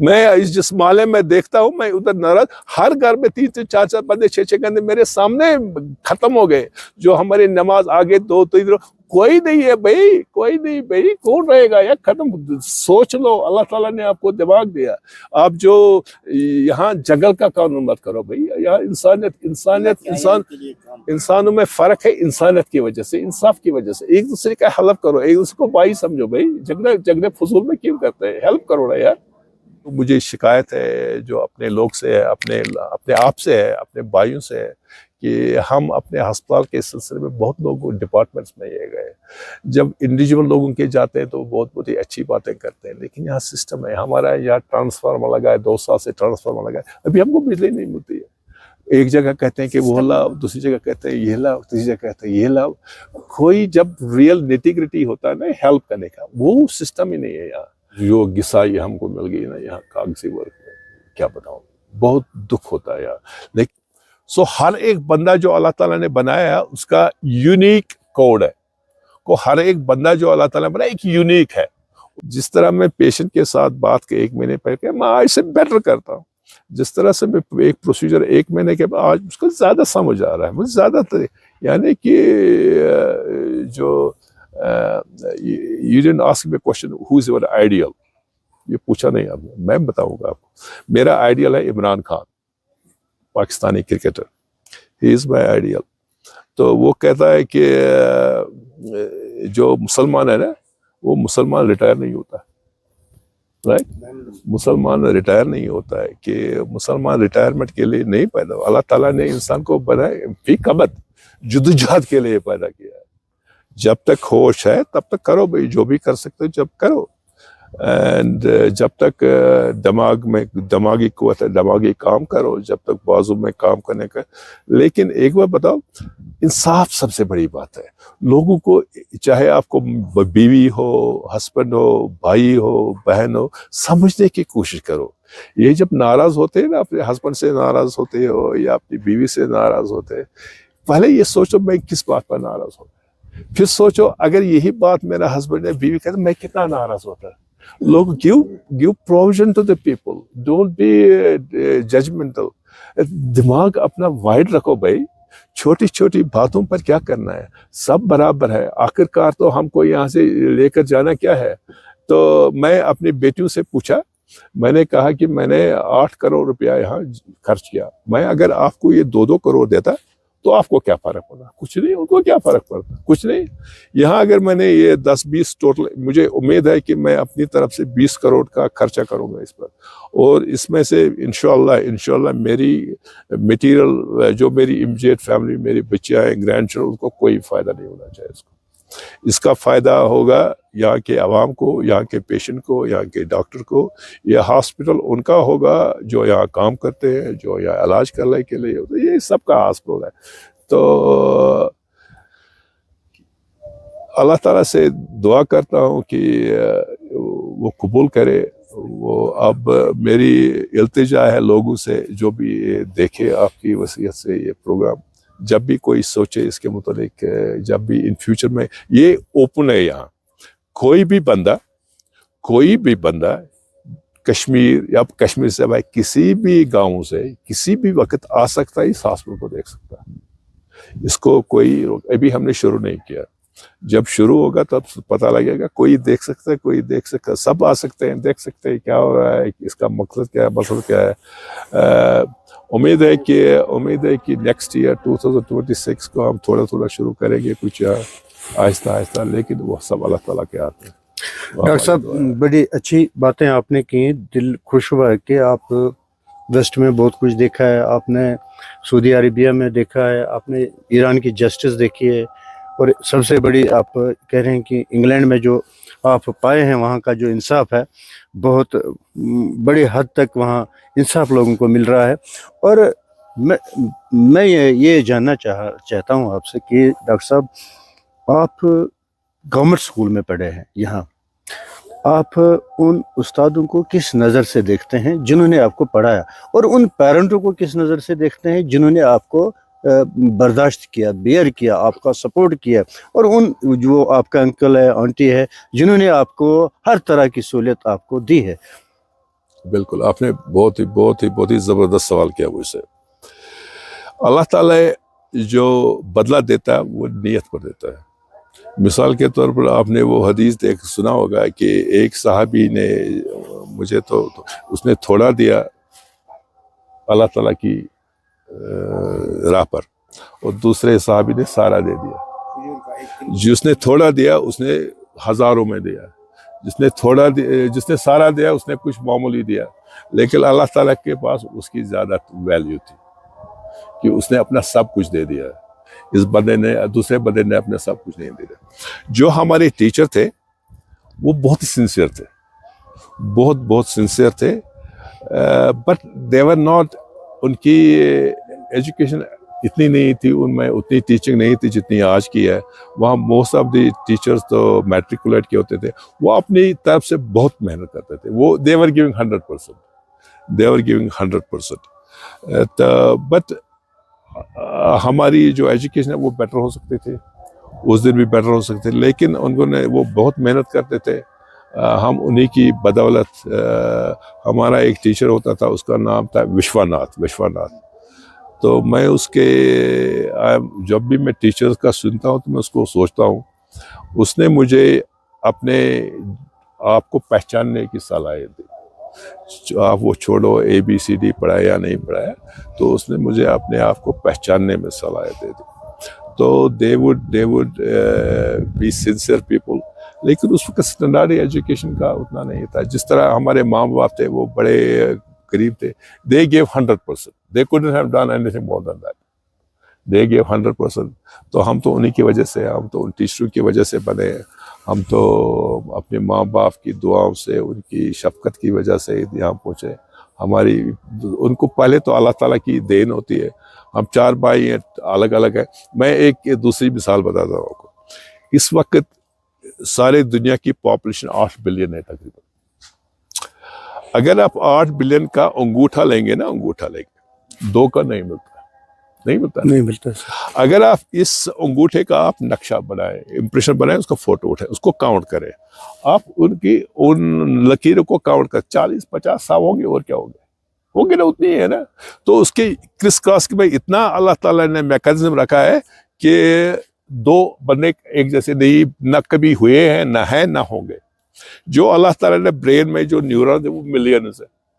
میں اس جس محلے میں دیکھتا ہوں میں ادھر ناراض, ہر گھر میں 3 4 4 بندے 6 6 گھنٹے میرے سامنے ختم ہو گئے, جو ہماری نماز آگے 2 تو ادھر کوئی نہیں ہے بھائی, کوئی نہیں بھائی, کون رہے گا یار, ختم. سوچ لو, اللہ تعالیٰ نے آپ کو دماغ دیا, آپ جو یہاں جنگل کا قانون مت کرو بھائی, یہاں انسانوں میں فرق ہے انسانیت کی وجہ سے, انصاف کی وجہ سے, ایک دوسرے کا ہیلپ کرو, ایک دوسرے کو بھائی سمجھو بھائی, جھگڑے فضول میں کیوں کرتے ہیں, ہیلپ کرو نا یار. مجھے شکایت ہے جو اپنے لوگ سے ہے, اپنے آپ سے ہے, اپنے بھائیوں سے ہے, کہ ہم اپنے ہسپتال کے سلسلے میں بہت لوگ ڈپارٹمنٹس میں یہ گئے, جب انڈیویجول لوگوں کے جاتے ہیں تو بہت ہی اچھی باتیں کرتے ہیں, لیکن یہاں سسٹم ہے, ہمارا یہاں ٹرانسفارمر لگا ہے, 2 سال سے ٹرانسفارمر لگا ہے, ابھی ہم کو بجلی نہیں ملتی ہے. ایک جگہ کہتے ہیں کہ وہ لاؤ, دوسری جگہ کہتے ہیں یہ لاؤ, تیسری جگہ کہتے ہیں یہ لاؤ. کوئی جب ریئل نیٹی گریٹی ہوتا ہے نا ہیلپ کرنے کا, وہ سسٹم ہی نہیں ہے یہاں. جو غذائی ہم کو مل گئی نا یہاں کاغذی ورک میں, کیا بتاؤں, بہت دکھ ہوتا ہے یار. لیکن ہر ایک بندہ جو اللہ تعالیٰ نے بنایا ہے اس کا یونیک کوڈ ہے, ہر ایک بندہ جو اللہ تعالیٰ نے بنایا ایک یونیک ہے. جس طرح میں پیشنٹ کے ساتھ بات کے 1 مہینے پہلے میں آج سے بیٹر کرتا ہوں, جس طرح سے میں ایک پروسیجر 1 مہینے کے بعد آج اس کو زیادہ سمجھ آ رہا ہے مجھے, زیادہ تر یعنی کہ جو you didn't ask me a question who is your ideal, یہ پوچھا نہیں آپ نے, میں بتاؤں گا آپ کو. میرا آئیڈیل ہے عمران خان, پاکستانی کرکٹر, ہی از مائی آئیڈیل. تو وہ کہتا ہے کہ جو مسلمان ہے نا وہ مسلمان ریٹائر نہیں ہوتا, رائٹ, مسلمان ریٹائر نہیں ہوتا ہے, کہ مسلمان ریٹائرمنٹ کے لیے نہیں پیدا ہوا, اللہ تعالیٰ نے انسان کو بنائے فی قبض جدوجہد کے لیے پیدا کیا ہے. جب تک ہوش ہے تب تک کرو بھائی, جو بھی کر سکتے جب کرو, اینڈ جب تک دماغی قوت ہے دماغی کام کرو, جب تک بازو میں کام کرنے کا. لیکن ایک بار بتاؤ, انصاف سب سے بڑی بات ہے. لوگوں کو چاہے آپ کو بیوی ہو, ہسبینڈ ہو, بھائی ہو, بہن ہو, سمجھنے کی کوشش کرو. یہ جب ناراض ہوتے ہیں نا, اپنے ہسبینڈ سے ناراض ہوتے ہو یا اپنی بیوی سے ناراض ہوتے ہیں, پہلے یہ سوچو میں کس بات پر ناراض ہوں, پھر سوچو اگر یہی بات میرا ہسبینڈ یا بیوی کہتے میں کتنا ناراض ہوتا. لوگ give provision to the people, don't be judgmental. دماغ اپنا وائڈ رکھو بھائی, چھوٹی چھوٹی باتوں پر کیا کرنا ہے, سب برابر ہے. آخر کار تو ہم کو یہاں سے لے کر جانا کیا ہے. تو میں اپنی بیٹیوں سے پوچھا, میں نے کہا کہ میں نے 8 کروڑ روپیہ یہاں خرچ کیا, میں اگر آپ کو یہ 2 کروڑ دیتا تو آپ کو کیا فرق پڑتا, کچھ نہیں, ان کو کیا فرق پڑتا, کچھ نہیں. یہاں اگر میں نے یہ 10-20 ٹوٹل, مجھے امید ہے کہ میں اپنی طرف سے 20 کروڑ کا خرچہ کروں گا اس پر, اور اس میں سے انشاءاللہ میری میٹیریل جو میری امیجیٹ فیملی, میری بچیاں ہیں, گرینڈ چلڈرن, ان کو کوئی فائدہ نہیں ہونا چاہیے. اس کا فائدہ ہوگا یہاں کے عوام کو, یہاں کے پیشنٹ کو, یہاں کے ڈاکٹر کو. یہ ہاسپٹل ان کا ہوگا جو یہاں کام کرتے ہیں, جو یہاں علاج کرنے کے لیے ہوتا ہے, یہ سب کا ہاسپٹل ہے. تو اللہ تعالیٰ سے دعا کرتا ہوں کہ وہ قبول کرے. وہ اب میری التجا ہے لوگوں سے, جو بھی دیکھے آپ کی وصیت سے یہ پروگرام, جب بھی کوئی سوچے اس کے متعلق, جب بھی ان فیوچر میں, یہ اوپن ہے یہاں, کوئی بھی بندہ کشمیر یا کشمیر سے بھائی کسی بھی گاؤں سے کسی بھی وقت آ سکتا ہے, اس ہاسپٹل کو دیکھ سکتا ہے. اس کو کوئی ابھی ہم نے شروع نہیں کیا, جب شروع ہوگا تب پتہ لگے گا. کوئی دیکھ سکتا ہے, کوئی دیکھ سکتا ہے, سب آ سکتے ہیں, دیکھ سکتے ہیں کیا ہو رہا ہے, اس کا مقصد کیا ہے, مقصد کیا ہے. امید ہے کہ نیکسٹ ایئر 2026 کو ہم تھوڑا شروع کریں گے, کچھ آہستہ, لیکن وہ سب اللہ تعالیٰ کے ہاتھ میں. ڈاکٹر صاحب بڑی اچھی باتیں آپ نے کی, دل خوش ہوا ہے کہ آپ ویسٹ میں بہت کچھ دیکھا ہے. آپ نے سعودی عربیہ میں دیکھا ہے, آپ نے ایران کی جسٹس دیکھی ہے, اور سب سے بڑی آپ کہہ رہے ہیں کہ انگلینڈ میں جو آپ پائے ہیں وہاں کا جو انصاف ہے, بہت بڑی حد تک وہاں انصاف لوگوں کو مل رہا ہے. اور میں یہ جاننا چاہتا ہوں آپ سے کہ ڈاکٹر صاحب آپ گورنمنٹ اسکول میں پڑھے ہیں, یہاں آپ ان استادوں کو کس نظر سے دیکھتے ہیں جنہوں نے آپ کو پڑھایا, اور ان پیرنٹوں کو کس نظر سے دیکھتے ہیں جنہوں نے آپ کو برداشت کیا, بیئر کیا, آپ کا سپورٹ کیا, اور ان جو آپ کا انکل ہے, آنٹی ہے, جنہوں نے آپ کو ہر طرح کی سہولت آپ کو دی ہے. بالکل آپ نے بہت ہی زبردست سوال کیا مجھ سے. اللہ تعالیٰ جو بدلہ دیتا ہے وہ نیت پر دیتا ہے. مثال کے طور پر آپ نے وہ حدیث سنا ہوگا کہ ایک صحابی نے مجھے تو اس نے تھوڑا دیا اللہ تعالیٰ کی راہ پر, اور دوسرے صحابی نے سارا دے دیا. جس نے تھوڑا دیا اس نے ہزاروں میں دیا, جس نے سارا دیا اس نے کچھ معمولی دیا, لیکن اللہ تعالیٰ کے پاس اس کی زیادہ ویلیو تھی کہ اس نے اپنا سب کچھ دے دیا. اس بندے نے, دوسرے بندے نے اپنا سب کچھ نہیں دیا. جو ہمارے ٹیچر تھے وہ بہت ہی سنسیئر تھے, بہت سنسیئر تھے, بٹ دے ور ناٹ, ان کی ایجوکیشن اتنی نہیں تھی, ان میں اتنی ٹیچنگ نہیں تھی جتنی آج کی ہے. وہاں موسٹ آف دی ٹیچرز تو میٹریکولیٹ کے ہوتے تھے, وہ اپنی طرف سے بہت محنت کرتے تھے. وہ they were giving 100%. بٹ ہماری جو ایجوکیشن ہے وہ بیٹر ہو سکتے تھے, اس دن بھی بیٹر ہو سکتے تھے, لیکن انہوں نے وہ بہت محنت کرتے تھے. ہم انہی کی بدولت, ہمارا ایک ٹیچر ہوتا تھا, اس کا نام تھا وشواناتھ. تو میں اس کے, جب بھی میں ٹیچرز کا سنتا ہوں تو میں اس کو سوچتا ہوں, اس نے مجھے اپنے آپ کو پہچاننے کی صلاحیت دی. آپ وہ چھوڑو ABCD پڑھایا یا نہیں پڑھایا, تو اس نے مجھے اپنے آپ کو پہچاننے میں صلاحیت دے دی. تو they would be sincere people. لیکن اس وقت اسٹینڈرڈ ایجوکیشن کا اتنا نہیں تھا. جس طرح ہمارے ماں باپ تھے وہ بڑے قریب تھے, they gave 100%. They couldn't have done anything more than that. They gave 100%. تو ہم تو انہی کی وجہ سے, ہم تو ان ٹیچروں کی وجہ سے بنے, ہم تو اپنے ماں باپ کی دعاؤں سے, ان کی شفقت کی وجہ سے یہاں پہنچے. ہماری, ان کو پہلے تو اللہ تعالیٰ کی دین ہوتی ہے. ہم 4 بھائی ہیں, الگ الگ ہیں. میں ایک دوسری مثال بتاتا ہوں آپ کو. اس وقت سارے دنیا کی پاپولیشن 8 بلین ہے تقریباً. اگر آپ 8 بلین کا انگوٹھا لیں گے نا, انگوٹھا لیں گے, 2 کا نہیں ملتا. اگر آپ اس انگوٹھے کا آپ نقشہ بنائیں, امپریشن بنائیں, اس کا فوٹو اٹھائیں, اس کو کاؤنٹ کریں, آپ ان لکیروں کو کاؤنٹ کریں, 40-50 100 ہوں گے, اور کیا ہوگے نا, اتنی ہے نا. تو اس کے کرس کراس کے بھائی اتنا اللہ تعالیٰ نے میکانزم رکھا ہے کہ 2 بندے ایک جیسے نہیں, نہ کبھی ہوئے ہیں, نہ ہیں, نہ ہوں گے. جو اللہ تعالیٰ نے برین میں جو نیورون ہے وہ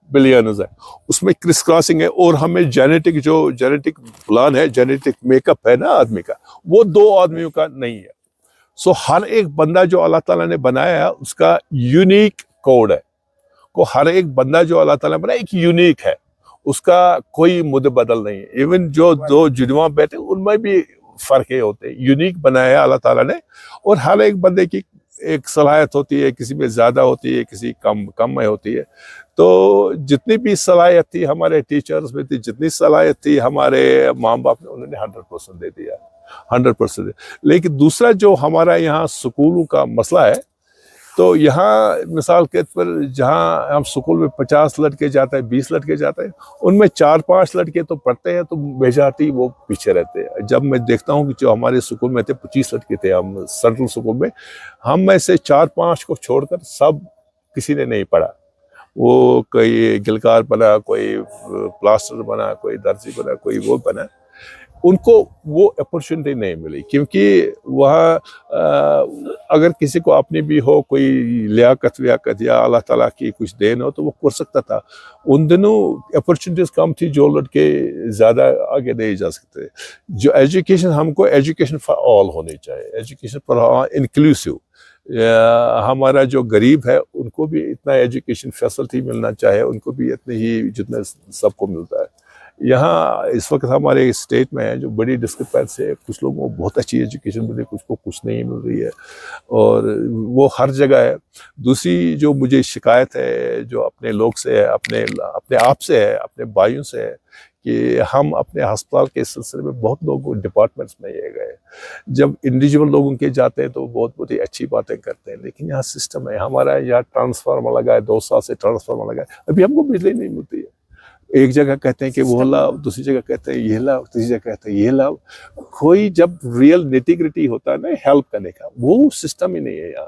بلینز ہے, اس میں کرس کراسنگ ہے. اور ہمیں جینیٹک پلان ہے, جینیٹک میک اپ ہے نا آدمی کا, وہ 2 آدمیوں کا نہیں ہے. سو ہر ایک بندہ جو اللہ تعالیٰ نے بنایا ہے اس کا یونیک کوڈ ہے. ہر ایک بندہ جو اللہ تعالیٰ نے بنایا ایک یونیک ہے, اس کا کوئی مد بدل نہیں ہے. ایون جو 2 جنواں بیٹھے ان میں بھی فرق ہوتے ہیں. یونیک بنایا ہے اللہ تعالیٰ نے, اور ہر ایک بندے کی ایک صلاحیت ہوتی ہے, کسی میں زیادہ ہوتی ہے, کسی کم میں ہوتی ہے. تو جتنی بھی صلاحیت تھی ہمارے ٹیچرز میں تھی, جتنی صلاحیت تھی ہمارے ماں باپ نے, انہوں نے 100% دے دیا, 100%. لیکن دوسرا جو ہمارا یہاں سکولوں کا مسئلہ ہے, تو یہاں مثال کے پر جہاں ہم سکول میں 50 لڑکے جاتے ہیں, 20 لڑکے جاتے ہیں, ان میں 4-5 لڑکے تو پڑھتے ہیں, تو میجارٹی وہ پیچھے رہتے ہیں. جب میں دیکھتا ہوں کہ جو ہمارے سکول میں تھے 25 لڑکے تھے, ہم سینٹرل سکول میں, ہم میں سے 4-5 کو چھوڑ کر سب کسی نے نہیں پڑھا. وہ کوئی گلکار بنا, کوئی پلاسٹر بنا, کوئی درزی بنا, کوئی وہ بنا. ان کو وہ اپرچونٹی نہیں ملی, کیونکہ وہاں اگر کسی کو اپنی بھی ہو کوئی لیاقت یا اللہ تعالیٰ کی کچھ دین ہو تو وہ کر سکتا تھا. ان دنوں اپرچونٹیز کم تھی, جو لڑکے زیادہ آگے نہیں جا سکتے. جو ایجوکیشن, ہم کو ایجوکیشن فار آل ہونی چاہیے, ایجوکیشن فار انکلوسیو. ہمارا جو غریب ہے ان کو بھی اتنا ایجوکیشن فیسلٹی ملنا چاہیے, ان کو بھی اتنے ہی جتنا سب کو ملتا ہے. یہاں اس وقت ہمارے اسٹیٹ میں جو بڑی ڈسکرپینسی ہے, کچھ لوگوں کو بہت اچھی ایجوکیشن مل رہی ہے, کچھ کو کچھ نہیں مل رہی ہے, اور وہ ہر جگہ ہے. دوسری جو مجھے شکایت ہے جو اپنے لوگ سے ہے, اپنے آپ سے ہے, اپنے بھائیوں سے ہے, کہ ہم اپنے ہسپتال کے سلسلے میں بہت لوگ ڈپارٹمنٹس میں یہ گئے. جب انڈیویجول لوگوں کے جاتے ہیں تو بہت ہی اچھی باتیں کرتے ہیں, لیکن یہاں سسٹم ہے ہمارا, یہاں ٹرانسفارمر لگا ہے, 2 سال سے ٹرانسفارمر لگا ہے, ابھی ہم کو بجلی نہیں ملتی ہے. ایک جگہ کہتے ہیں کہ وہ لاؤ, دوسری جگہ کہتے ہیں یہ لاؤ, تیسری جگہ کہتے ہیں یہ لاؤ. کوئی جب ریئل نیٹی گریٹی ہوتا ہے نا ہیلپ کرنے کا, وہ سسٹم ہی نہیں ہے یہاں.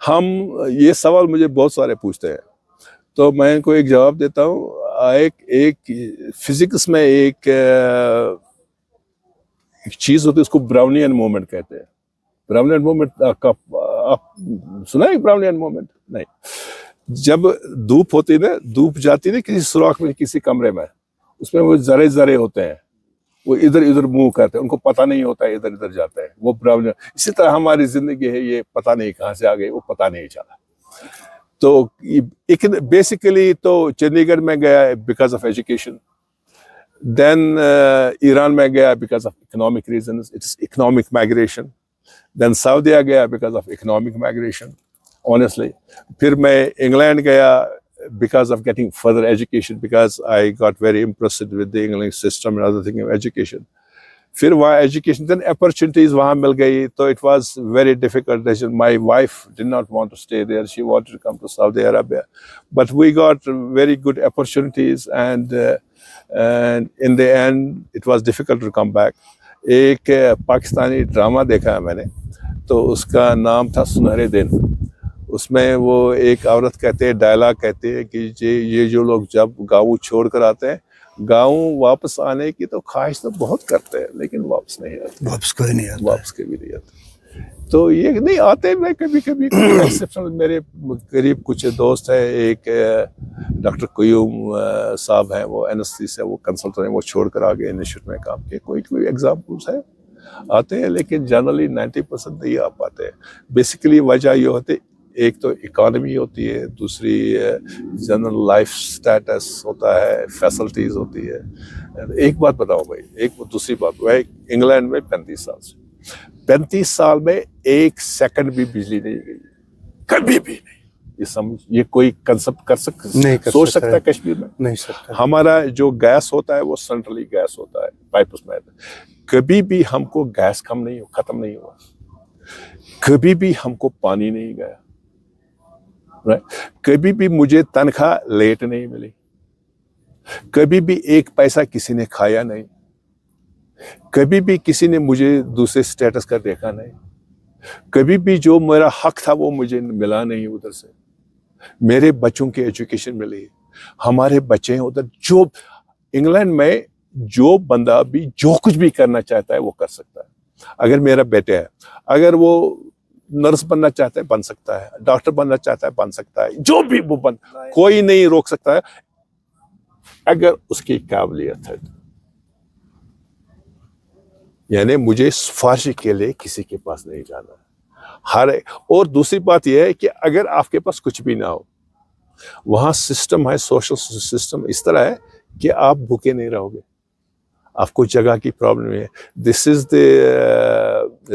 ہم یہ سوال مجھے بہت سارے پوچھتے ہیں تو میں ان کو ایک جواب دیتا ہوں. ایک فزکس میں ایک چیز ہوتی ہے, اس کو براؤنین مومنٹ کہتے ہیں. براؤنین مومنٹ آپ سنا ہے براؤنین مومنٹ؟ نہیں. جب دھوپ ہوتی ہے نا, دھوپ جاتی ہے نا کسی سوراخ میں, کسی کمرے میں, اس میں وہ ذرے ذرے ہوتے ہیں, وہ ادھر ادھر موو کرتے ہیں, ان کو پتہ نہیں ہوتا ہے ادھر ادھر جاتا ہے, وہ براؤنین. اسی طرح ہماری زندگی ہے, یہ پتہ نہیں کہاں سے آ گئی, وہ پتہ نہیں چلا. تو بیسیکلی تو چندی گڑھ میں گیا because of education, then Iran میں گیا because of economic reasons, it's economic migration. Then سعودیہ گیا because of economic migration honestly. پھر میں انگلینڈ گیا because of getting further education, because I got very impressed with the English system and other thing of education. پھر وہاں education, then opportunities وہاں مل گئی, تو it was very difficult decision. My wife did not want to stay there, she wanted to come to Saudi Arabia, but we got very good opportunities, and in the end it was difficult to come back. ایک Pakistani drama دیکھا ہے میں نے, تو اس کا نام تھا سنہرے دن. اس میں وہ ایک عورت کہتے ہیں, ڈائلاگ کہتے ہیں کہ یہ جو لوگ جب گاؤں چھوڑ کر آتے ہیں, گاؤں واپس آنے کی تو خواہش تو بہت کرتے ہیں, لیکن واپس نہیں آتے, واپس کوئی نہیں آتا, واپس کبھی نہیں آتے. تو یہ نہیں آتے, میں کبھی کبھی ایکسیپشن. میرے قریب کچھ دوست ہیں, ایک ڈاکٹر قیوم صاحب ہیں, وہ انستھیسیا سے وہ کنسلٹنٹ ہیں, وہ چھوڑ کر آگے انسٹیٹیوٹ میں کام کیے. کوئی ایگزامپلس ہیں آتے ہیں, لیکن جنرلی 90% نہیں آ پاتے ہیں. بیسیکلی وجہ یہ ہوتی, ایک تو اکانومی ہوتی ہے, دوسری جنرل لائف سٹیٹس ہوتا ہے, فیسلٹیز ہوتی ہے. ایک بات بتاؤں بھائی, ایک دوسری بات, وہ انگلینڈ میں 35 سال میں ایک سیکنڈ بھی بجلی نہیں گئی, کبھی بھی نہیں. یہ کوئی کنسپٹ کر سوچ سکتا ہے کشمیر میں؟ نہیں سکتا. ہمارا جو گیس ہوتا ہے وہ سینٹرلی گیس ہوتا ہے, پائپس میں. کبھی بھی ہم کو گیس ختم نہیں ہوا, کبھی بھی ہم کو پانی نہیں گیا, کبھی بھی مجھے تنخواہ لیٹ نہیں ملی, کبھی بھی ایک پیسہ کسی نے کھایا نہیں, کبھی بھی کسی نے مجھے دوسرے سٹیٹس کا دیکھا نہیں, کبھی بھی جو میرا حق تھا وہ مجھے ملا نہیں. ادھر سے میرے بچوں کی ایجوکیشن ملی, ہمارے بچے ہیں ادھر. جو انگلینڈ میں جو بندہ بھی جو کچھ بھی کرنا چاہتا ہے وہ کر سکتا ہے. اگر میرا بیٹا ہے, اگر وہ نرس بننا چاہتا ہے بن سکتا ہے, ڈاکٹر بننا چاہتا ہے بن سکتا ہے, جو بھی وہ کوئی نہیں روک سکتا ہے اگر اس کی قابلیت ہے. یعنی مجھے سفارشی کے لیے کسی کے پاس نہیں جانا ہے. اور دوسری بات یہ ہے کہ اگر آپ کے پاس کچھ بھی نہ ہو, وہاں سسٹم ہے, سوشل سسٹم اس طرح ہے کہ آپ بھوکے نہیں رہو گے. آپ کو جگہ کی پرابلم ہے. دس از the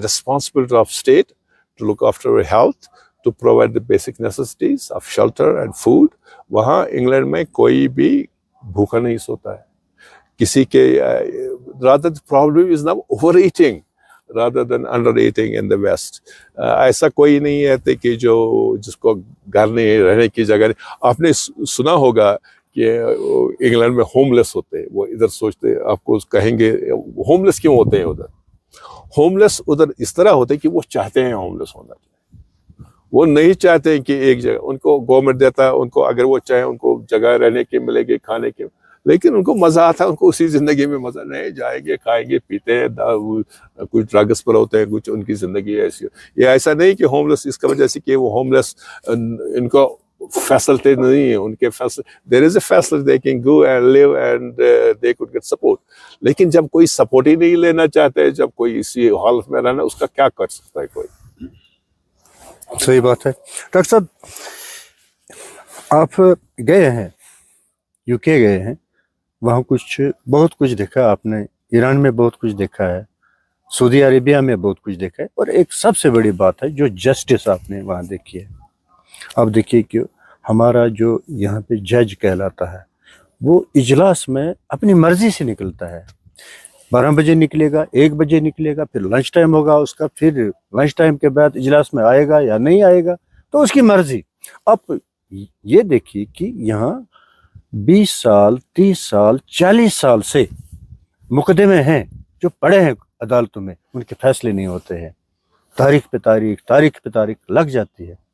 responsibility of state to look after your health, to provide the basic necessities of shelter and food. وہاں انگلینڈ میں کوئی بھی بھوکا نہیں سوتا ہے. کسی کے rather the problem is now overeating rather than undereating in the West. ایسا کوئی نہیں ہے کہ جس کو گھر نہیں, رہنے کی جگہ نہیں. آپ نے سنا ہوگا کہ انگلینڈ میں ہوم لیس ہوتے ہیں, وہ ادھر سوچتے, آپ کو کہیں گے ہوم لیس کیوں ہوتے ہیں ادھر. ہوم لیس ادھر اس طرح ہوتے ہیں کہ وہ چاہتے ہیں ہوم لیس ہونا چاہیے, وہ نہیں چاہتے ہیں کہ ایک جگہ ان کو گورنمنٹ دیتا ہے, ان کو اگر وہ چاہیں ان کو جگہ رہنے کی ملے گی, کھانے کی, لیکن ان کو مزہ آتا ہے, ان کو اسی زندگی میں مزہ نہیں. جائیں گے, کھائیں گے, پیتے ہیں, کچھ ڈرگس پر ہوتے ہیں, کچھ ان کی زندگی ایسی. یہ ایسا نہیں کہ ہوم لیس اس کا وجہ سے کہ وہ ہوم لیس ان کو فیسلٹی نہیں ہے, ان کے there is a facility, they can go and live and they could get support. لیکن جب کوئی سپورٹ ہی نہیں لینا چاہتے, جب کوئی اسی حالت میں رہنا, اس کا کیا کر سکتا ہے کوئی. صحیح بات ہے. ڈاکٹر صاحب آپ گئے ہیں, یو کے گئے ہیں, وہاں بہت کچھ دیکھا آپ نے, ایران میں بہت کچھ دیکھا ہے, سعودی عربیہ میں بہت کچھ دیکھا ہے, اور ایک سب سے بڑی بات ہے جو جسٹس آپ نے وہاں دیکھی ہے. آپ دیکھیے کہ ہمارا جو یہاں پہ جج کہلاتا ہے وہ اجلاس میں اپنی مرضی سے نکلتا ہے. 12 بجے نکلے گا, 1 بجے نکلے گا, پھر لنچ ٹائم ہوگا اس کا, پھر لنچ ٹائم کے بعد اجلاس میں آئے گا یا نہیں آئے گا, تو اس کی مرضی. اب یہ دیکھیے کہ یہاں 20 سال 30 سال 40 سال سے مقدمے ہیں جو پڑے ہیں عدالتوں میں, ان کے فیصلے نہیں ہوتے ہیں. تاریخ پہ تاریخ لگ جاتی ہے.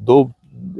2,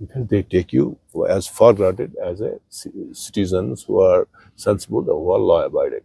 because they take you as for granted as a citizens who are sensible, who are law abiding.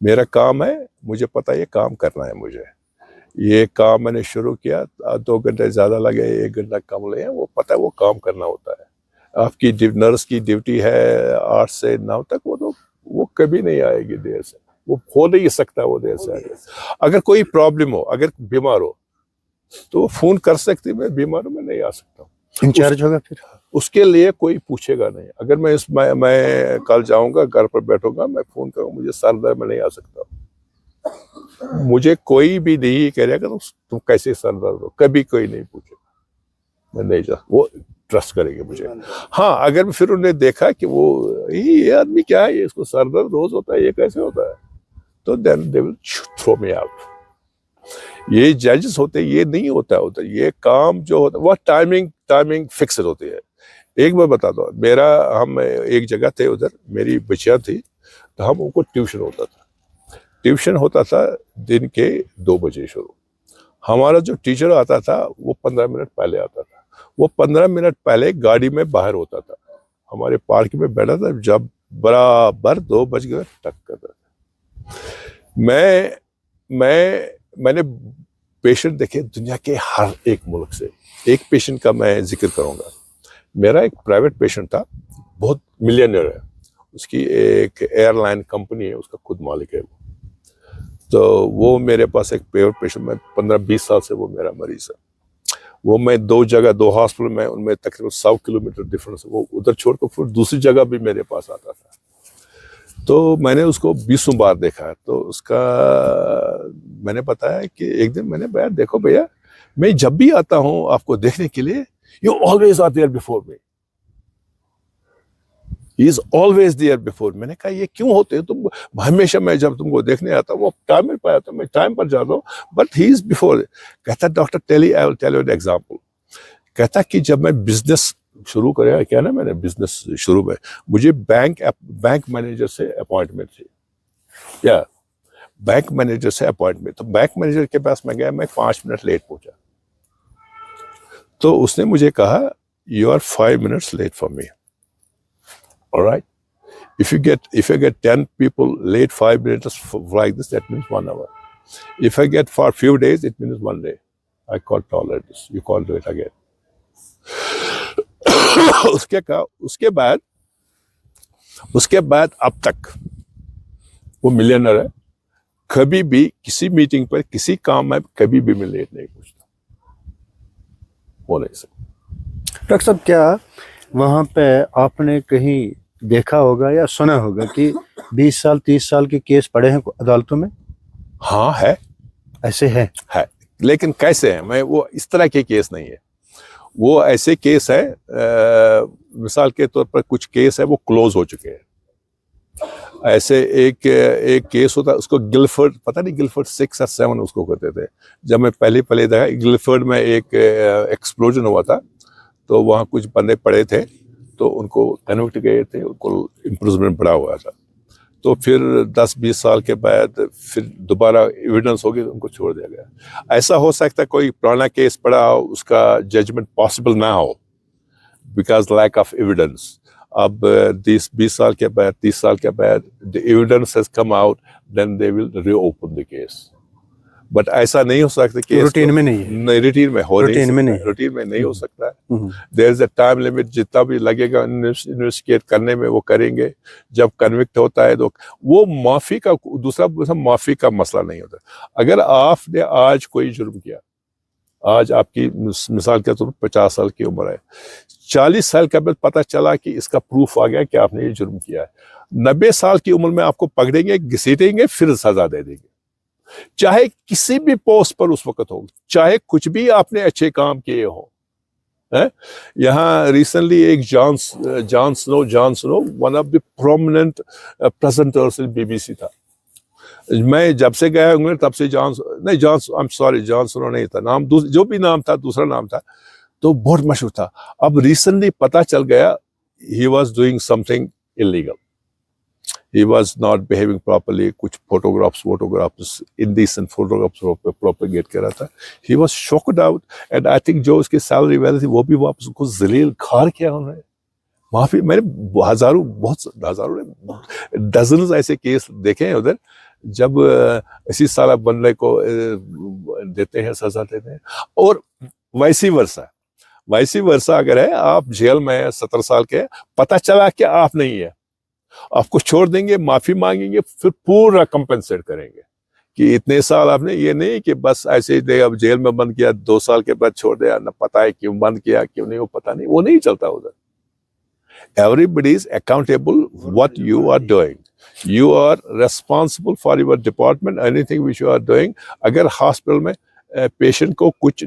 میرا کام ہے, مجھے پتا یہ کام کرنا ہے مجھے. یہ کام میں نے شروع کیا, 2 گھنٹے زیادہ لگے 1 گھنٹہ کم لگے, وہ پتا ہے وہ کام کرنا ہوتا ہے. آپ کی نرس کی ڈیوٹی ہے 8 سے 9 تک, وہ کبھی نہیں آئے گی دیر سے, وہ ہو نہیں سکتا وہ دیر سے آئے. اگر کوئی پرابلم ہو, اگر بیمار ہو تو وہ فون کر سکتی, میں بیمار ہوں, میں نہیں آ سکتا ہوں. انچارج ہوگا پھر, اس کے لیے کوئی پوچھے گا نہیں. اگر میں کل جاؤں گا, گھر پر بیٹھوں گا, میں فون کروں, مجھے سر درد, میں نہیں آ سکتا. مجھے کوئی بھی نہیں کہہ رہا کہ تم کیسے سر درد ہو, کبھی کوئی نہیں پوچھے گا, میں نہیں جا, وہ ٹرسٹ کرے گے مجھے. ہاں اگر پھر انہوں نے دیکھا کہ وہ یہ آدمی کیا ہے, اس کو سر درد روز ہوتا ہے, یہ کیسے ہوتا ہے, تو دین دے ول تھرو می آؤٹ. یہ ججز ہوتے, یہ نہیں ہوتا, یہ کام جو ہوتا وہ ٹائمنگ فکسڈ ہوتی ہے. ایک بار بتا دو, ہم ایک جگہ تھے, ادھر میری بچیاں تھی, تو ہم ان کو ٹیوشن ہوتا تھا دن کے 2 بجے شروع. ہمارا جو ٹیچر آتا تھا وہ 15 منٹ پہلے آتا تھا. وہ 15 منٹ پہلے گاڑی میں باہر ہوتا تھا, ہمارے پارک میں بیٹھا تھا, جب برابر 2 بج گئے ٹک کرتا تھا. میں نے پیشنٹ دیکھے دنیا کے ہر ایک ملک سے. ایک پیشنٹ کا میں ذکر کروں گا. میرا ایک پرائیویٹ پیشنٹ تھا, بہت ملینئر ہے, اس کی ایک ایئر لائن کمپنی ہے, اس کا خود مالک ہے وہ. تو وہ میرے پاس ایک پیشنٹ, میں 15-20 سال سے وہ میرا مریض ہے. وہ میں 2 جگہ 2 ہاسپٹل میں, ان میں تقریباً 100 کلومیٹر ڈفرینس, وہ ادھر چھوڑ کر پھر دوسری جگہ بھی میرے پاس آتا تھا. تو میں نے اس کو 20 بار دیکھا. تو اس کا میں نے بتایا کہ ایک دن میں نے بھیا دیکھو بھیا, میں جب بھی آتا ہوں آپ کو دیکھنے کے لیے, you always are there before me, he is always there before. میں نے کہا یہ کیوں ہوتے ہیں تم, ہمیشہ میں جب تم کو دیکھنے آتا ہوں وہ ٹائم میں پایا تھا, میں ٹائم پر جاتا ہوں, بٹ ہی از بفور. کہتا ڈاکٹر ٹیلی, I will tell you an example. کہتا کہ جب میں بزنس شروع کریا کیا نا, میں نے بزنس شروع میں مجھے بینک مینیجر سے اپوائنٹمنٹ تھی, یا بینک مینیجر سے اپوائنٹمنٹ. تو بینک مینیجر کے پاس میں گیا, میں 5 منٹ لیٹ پہنچا. تو اس نے مجھے کہا you are 5 minutes late for me. All right. If you get 10 people late 5 minutes like this, that means 1 hour. If I get for a few days, it means 1 day. I can't tolerate this. You can't do it again. اس کے بعد اب تک وہ milliner ہے, کبھی بھی کسی meeting پر کسی کام میں کبھی بھی میں لیٹ نہیں پوچھتا, وہ نہیں سکتا. ڈاکٹر صاحب کیا وہاں پہ آپ نے کہیں دیکھا ہوگا یا سنا ہوگا کہ 20 سال 30 سال کے کیس پڑے ہیں عدالتوں میں؟ ہاں ہے, ایسے ہے, لیکن کیسے ہیں, میں وہ اس طرح کے کیس نہیں ہے. وہ ایسے کیس ہے, مثال کے طور پر کچھ کیس ہے وہ کلوز ہو چکے ہیں. ایسے ایک کیس ہوتا, اس کو گلفرڈ, پتہ نہیں گلفرڈ 6 اور 7 اس کو کہتے تھے. جب میں پہلے دیکھا, گلفرڈ میں ایک ایکسپلوژن ہوا تھا, تو وہاں کچھ بندے پڑے تھے, تو ان کو کنوکٹ گئے تھے, ان کو امپرزمنٹ پڑا ہوا تھا. تو پھر 10-20 سال کے بعد پھر دوبارہ ایویڈنس ہوگی تو ان کو چھوڑ دیا گیا. ایسا ہو سکتا ہے کوئی پرانا کیس پڑا ہو, اس کا ججمنٹ پاسبل نہ ہو بیکاز لیک آف ایویڈنس. اب 20 سال کے بعد 30 سال کے بعد the evidence has come out, then they will reopen the case. But ایسا نہیں ہو سکتا کہ روٹین میں نہیں ہے, روٹین میں نہیں ہو سکتا ہے. دیر از اے ٹائم لمٹ, جتنا بھی لگے گا انویسٹیگیٹ کرنے میں وہ کریں گے. جب کنوکٹ ہوتا ہے تو وہ معافی کا دوسرا معافی کا مسئلہ نہیں ہوتا. اگر آپ نے آج کوئی جرم کیا, آج آپ کی مثال کے طور پر 50 سال کی عمر ہے, 40 سال کے بعد پتہ چلا کہ اس کا پروف آ گیا کہ آپ نے یہ جرم کیا ہے, 90 سال کی عمر میں آپ کو پکڑیں گے, گھسیٹیں گے, پھر سزا دے دیں گے, چاہے کسی بھی پوسٹ پر اس وقت ہو, چاہے کچھ بھی آپ نے اچھے کام کیے ہو. یہاں ریسنٹلی ایک جان سنو one of the prominent presenters in BBC تھا. میں جب سے گیا انگلینڈ تب سے جان سنو نہیں تھا نام, جو بھی نام تھا دوسرا نام تھا, تو بہت مشہور تھا. اب ریسنٹلی پتہ چل گیا he was doing some thing illegal. He was not behaving properly. کچھ photographs indecent photographs propagate کر رہا تھا. He was shocked out, and I think جو اس کی سیلری ویلری تھی وہ بھی واپس ان کو ذلیل کھار کیا انہوں نے. معافی, میں نے ہزاروں ڈزنز ایسے کیس دیکھے ہیں ادھر جب 80 سالہ بندے کو دیتے ہیں، سزا دیتے ہیں. اور ویسی ورثہ اگر ہے آپ جیل میں 70 سال کے، پتہ چلا کہ آپ نہیں ہے، آپ کو چھوڑ دیں گے، معافی مانگیں گے، پھر پورا کمپنسیٹ کریں گے کہ اتنے سال آپ نے، یہ نہیں کہ بس ایسے ہی دے اب جیل میں بند کیا 2 سال کے بعد چھوڑ دیا، نہ پتہ ہے کیوں بند کیا کیوں نہیں، وہ پتہ نہیں، وہ نہیں چلتا ادھر. Everybody is accountable what you are doing. You are responsible for your department, anything which you are doing. اگر ہاسپٹل میں پیشنٹ کو کچھ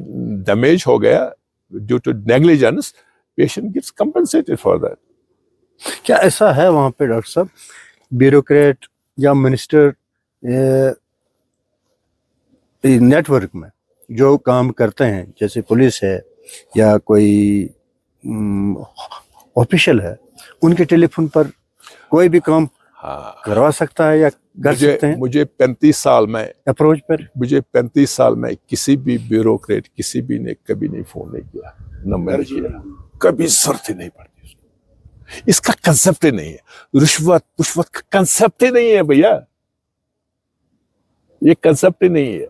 ڈیمیج ہو گیا due to negligence, patient gets compensated for that. کیا ایسا ہے وہاں پہ ڈاکٹر صاحب بیوروکریٹ یا منسٹر نیٹ ورک میں جو کام کرتے ہیں، جیسے پولیس ہے یا کوئی آفیشل ہے، ان کے ٹیلی فون پر کوئی بھی کام کروا سکتا ہے یا کر سکتے ہیں؟ مجھے 35 سال میں اپروچ پر کسی بھی بیوروکریٹ کسی بھی نے کبھی نہیں فون نہیں کیا، نہ میں نے کیا، کبھی ضرورت ہی نہیں پڑتی اس کو. اس کا کنسپٹ ہی نہیں ہے، رشوت کا کنسپٹ ہی نہیں ہے بھیا، یہ کنسپٹ ہی نہیں ہے.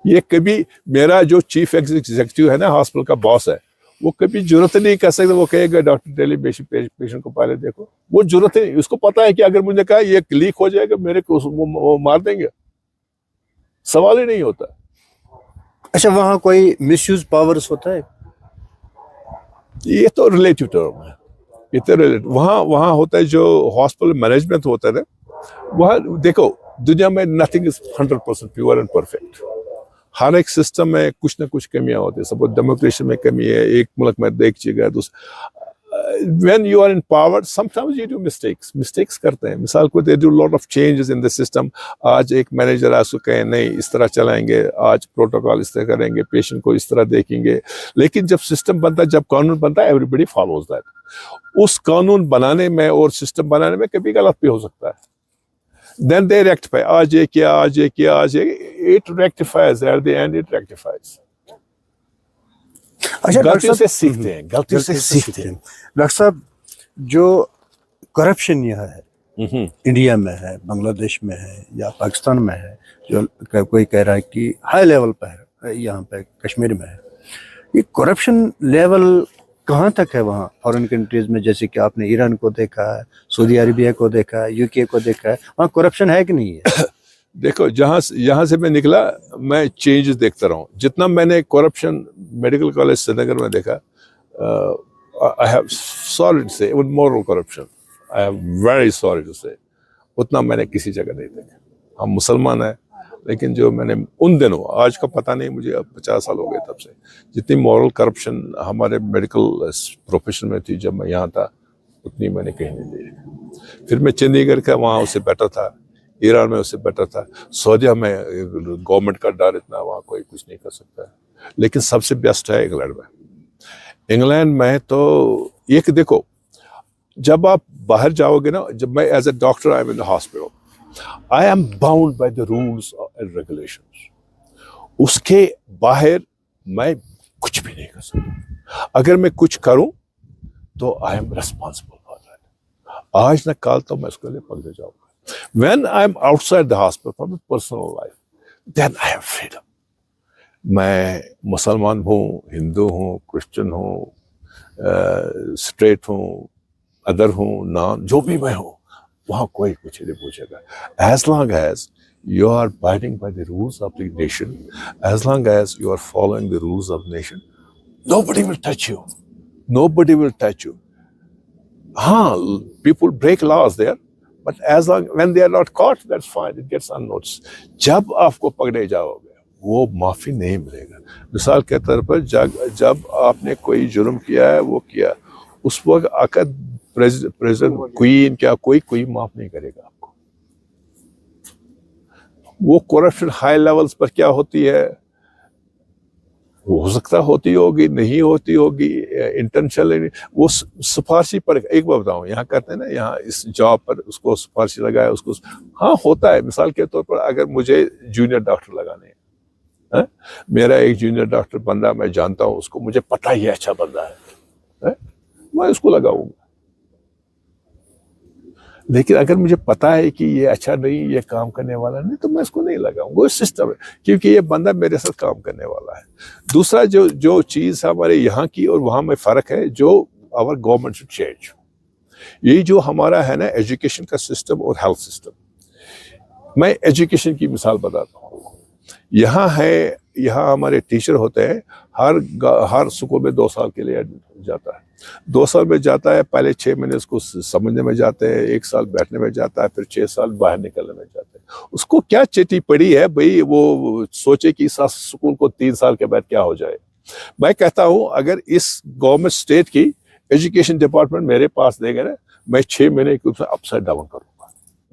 یہ کبھی میرا جو چیف ایگزیکٹو ہے نا، ہاسپٹل کا باس ہے، وہ کبھی ضرورت نہیں کر سکتا. وہ کہے گا ڈاکٹر ڈیلی پیشنٹ کو پہلے دیکھو، وہ ضرورت نہیں. اس کو پتا ہے کہ اگر مجھے کہا یہ لیک ہو جائے گا میرے کو، وہ مار دیں گے، سوال ہی نہیں ہوتا. اچھا، وہاں کوئی مس یوز پاورز ہوتا ہے؟ یہ تو ریلیٹو ٹرم ہے، یہ تو وہاں ہوتا ہے جو ہاسپٹل مینجمنٹ ہوتا ہے نا، وہاں دیکھو دنیا میں nothing is 100% pure and perfect. ہر ایک سسٹم میں کچھ نہ کچھ کمیاں ہوتی ہیں. سپوز ڈیموکریسی میں کمی ہے، ایک ملک میں دیکھیے گا when you are in power sometimes you do mistakes کرتے ہیں. مثال کو they do lot of changes in the system. آج ایک مینیجر آج کو کہیں نہیں اس طرح چلائیں گے، آج پروٹوکول اس طرح کریں گے، پیشنٹ کو اس طرح دیکھیں گے. لیکن جب سسٹم بنتا ہے، جب قانون بنتا ہے، everybody follows that. اس قانون بنانے میں اور سسٹم بنانے میں کبھی غلط بھی ہو سکتا ہے. Then they rectify. آج یہ کیا، it rectifies. At the end it rectifies. غلطیوں سے سیکھتے ہیں، ڈاکٹر صاحب جو کرپشن یہاں ہے انڈیا میں ہے، بنگلہ دیش میں ہے یا پاکستان میں ہے، جو کوئی کہہ رہا ہے کہ ہائی لیول پہ ہے، یہاں پہ کشمیر میں ہے، یہ کرپشن لیول کہاں تک ہے وہاں فارن کنٹریز میں؟ جیسے کہ آپ نے ایران کو دیکھا ہے، سعودی عربیہ کو دیکھا ہے، UK کو دیکھا ہے، وہاں کرپشن ہے کہ نہیں ہے؟ دیکھو یہاں سے میں نکلا، میں چینجز دیکھتا رہا ہوں. جتنا میں نے کرپشن میڈیکل کالج سری نگر میں دیکھا، I have sorry to say even moral corruption, I am very sorry to say, اتنا میں نے کسی جگہ نہیں دیکھا. ہم مسلمان ہیں، لیکن جو میں نے ان دنوں، آج کا پتہ نہیں مجھے، اب 50 سال ہو گئے تب سے، جتنی مورل کرپشن ہمارے میڈیکل پروفیشن میں تھی جب میں یہاں تھا، اتنی میں نے کہیں نہیں دیکھی. پھر میں چندی گڑھ کا، وہاں اس سے بیٹر تھا. ایران میں اس سے بیٹر تھا. سعودیہ میں گورنمنٹ کا ڈر اتنا، وہاں کوئی کچھ نہیں کر سکتا ہے. لیکن سب سے بیسٹ ہے انگلینڈ میں. انگلینڈ میں تو ایک دیکھو، جب آپ باہر جاؤ گے نا، جب میں as a doctor I am in the hospital, I am bound by the rules and regulations. اس کے باہر میں کچھ بھی نہیں کر سکتا. اگر میں کچھ کروں تو I am responsible for that. آج نہ کل تو میں اس کے لیے پکڑے جاؤں گا. When I am outside the hospital from my personal life, then I have freedom. میں مسلمان ہوں، ہندو ہوں، کرسچن ہوں، اسٹریٹ ہوں، ادر ہوں، نان، جو بھی میں ہوں، وہاں کوئی کچھ نہیں پوچھے گا. As long as you are abiding by the rules of the nation, as long as you are following the rules of the nation, nobody will touch you. Nobody will touch you. People break laws there. But as long when they are not caught, that's fine. It gets unnoticed. جب آپ کو پکڑے جاؤ گے، وہ معافی نہیں ملے گا. مثال کے طور پر جب آپ نے کوئی جرم کیا ہے، وہ کیا، اس وقت آ کر پریزیڈنٹ، کوئین، کیا کوئی معاف نہیں کرے گا آپ کو. وہ کرپشن ہائی لیولز پر کیا ہوتی ہے، ہو سکتا ہوتی ہوگی، نہیں ہوتی ہوگی، انٹینشنل. وہ سفارشی پر، ایک بار بتاؤں، یہاں کرتے ہیں نا، یہاں اس جاب پر اس کو سفارشی لگایا، اس کو ہوتا ہے. مثال کے طور پر اگر مجھے جونیئر ڈاکٹر لگانے ہیں، میرا ایک جونیئر ڈاکٹر بندہ میں جانتا ہوں، اس کو مجھے پتہ ہی اچھا بندہ ہے، میں اس کو لگاؤں گا. لیکن اگر مجھے پتا ہے کہ یہ اچھا نہیں, یہ کام کرنے والا نہیں, تو میں اس کو نہیں لگاؤں گا. سسٹم ہے, کیونکہ یہ بندہ میرے ساتھ کام کرنے والا ہے. دوسرا جو چیز ہمارے یہاں کی اور وہاں میں فرق ہے, جو our government should change. یہ جو ہمارا ہے نا ایجوکیشن کا سسٹم اور ہیلتھ سسٹم, میں ایجوکیشن کی مثال بتاتا ہوں. یہاں ہمارے ٹیچر ہوتے ہیں, ہر اسکول میں 2 سال کے لیے جاتا ہے. 2 سال میں جاتا ہے, پہلے 6 مہینے اس کو سمجھنے میں جاتے ہیں, 1 سال بیٹھنے میں جاتا ہے, پھر 6 سال باہر نکلنے میں جاتے ہیں. اس کو کیا چٹی پڑی ہے بھئی, وہ سوچے کہ اس اسکول کو 3 سال کے بعد کیا ہو جائے. میں کہتا ہوں اگر اس گورنمنٹ اسٹیٹ کی ایجوکیشن ڈپارٹمنٹ میرے پاس دے گا نا, میں 6 مہینے کو اپ سائڈ ڈاؤن کروں.